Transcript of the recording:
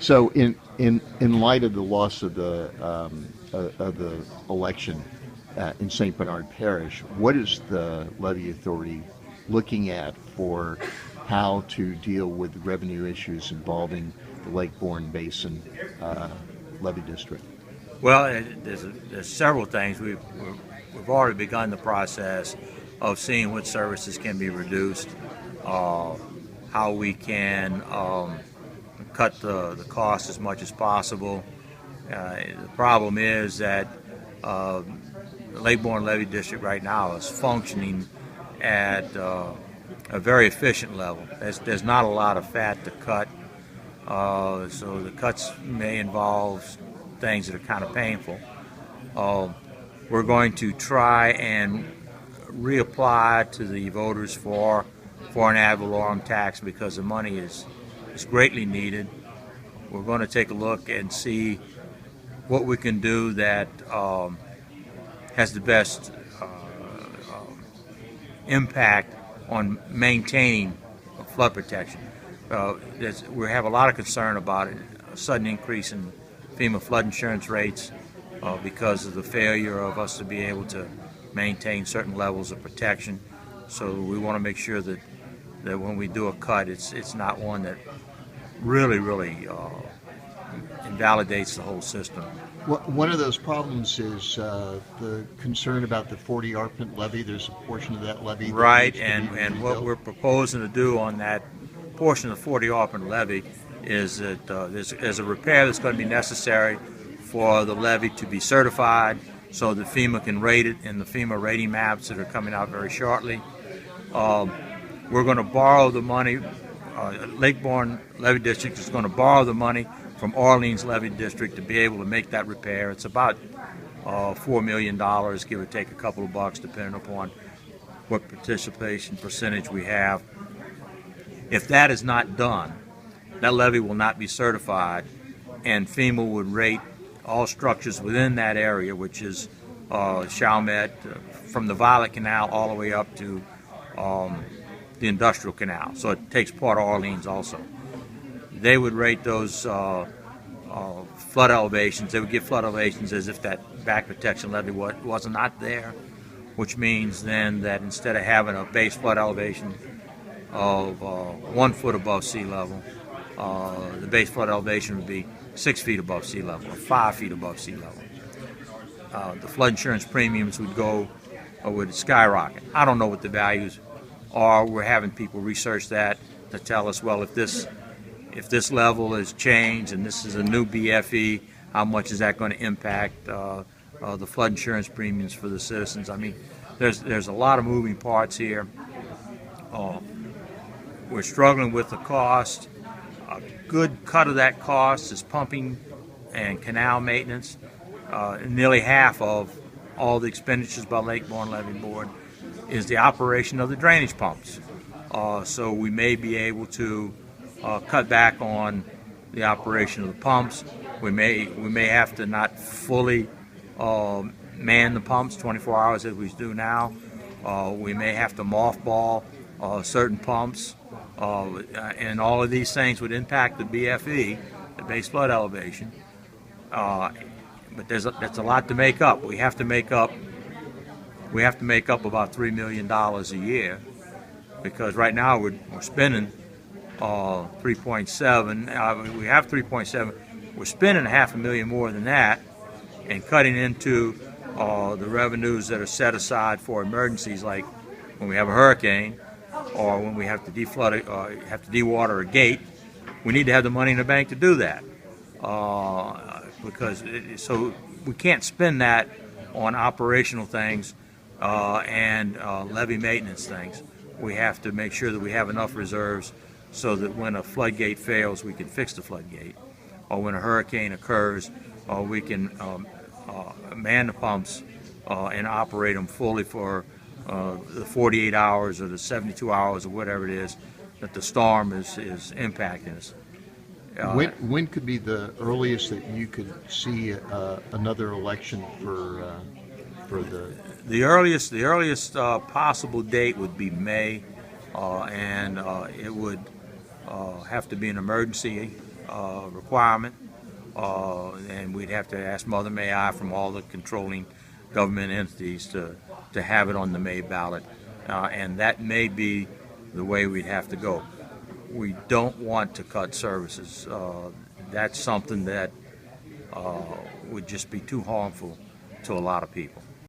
So, in light of the loss of the election in St. Bernard Parish, what is the levee authority looking at for how to deal with revenue issues involving the Lake Borgne Basin levee district? Well, there's several things. We've already begun the process of seeing what services can be reduced, how we can cut the cost as much as possible. The problem is that the Lake Borgne Levee District right now is functioning at a very efficient level. There's not a lot of fat to cut, so the cuts may involve things that are kind of painful. We're going to try and reapply to the voters for an ad valorem tax because the money is greatly needed. We're going to take a look and see what we can do that has the best impact on maintaining flood protection. We have a lot of concern about it, a sudden increase in FEMA flood insurance rates because of the failure of us to be able to maintain certain levels of protection. So we want to make sure that when we do a cut, it's not one that really invalidates the whole system. One of those problems is the concern about the 40 arpent levee. There's a portion of that levee that right, needs to be and what rebuilt. we're proposing to do on that portion of the 40 arpent levee is that there's a repair that's going to be necessary for the levee to be certified so that FEMA can rate it in the FEMA rating maps that are coming out very shortly. We're going to borrow the money. Lake Borgne Levee District is going to borrow the money from Orleans Levee District to be able to make that repair. It's about $4 million, give or take a couple of bucks, depending upon what participation percentage we have. If that is not done, that levee will not be certified, and FEMA would rate all structures within that area, which is Chalmette, from the Violet Canal all the way up to the Industrial Canal. So it takes part of Orleans also. They would rate those flood elevations. They would give flood elevations as if that back protection levee was not there, which means then that instead of having a base flood elevation of 1 foot above sea level, the base flood elevation would be 6 feet above sea level or 5 feet above sea level. The flood insurance premiums would skyrocket. I don't know what the values are. We're having people research that to tell us, well, if this level is changed and this is a new BFE, how much is that going to impact the flood insurance premiums for the citizens? I mean, there's a lot of moving parts here. We're struggling with the cost. A good cut of that cost is pumping and canal maintenance. Nearly half of all the expenditures by Lake Borgne Levee Board is the operation of the drainage pumps. So we may be able to cut back on the operation of the pumps. We may have to not fully man the pumps 24 hours as we do now. We may have to mothball certain pumps, and all of these things would impact the BFE, the base flood elevation. But that's a lot to make up. We have to make up about $3 million a year, because right now we're spending 3.7. We have 3.7. We're spending $500,000 more than that, and cutting into the revenues that are set aside for emergencies, like when we have a hurricane or when we have to deflood have to dewater a gate. We need to have the money in the bank to do that, so we can't spend that on operational things and levee maintenance things. We have to make sure that we have enough reserves so that when a floodgate fails, we can fix the floodgate, or when a hurricane occurs, we can man the pumps and operate them fully for the 48 hours or the 72 hours or whatever it is that the storm is impacting us. When could be the earliest that you could see another election for the earliest possible date would be May, and it would have to be an emergency requirement, and we'd have to ask Mother May I from all the controlling government entities to have it on the May ballot, and that may be the way we'd have to go. We don't want to cut services. That's something that would just be too harmful to a lot of people.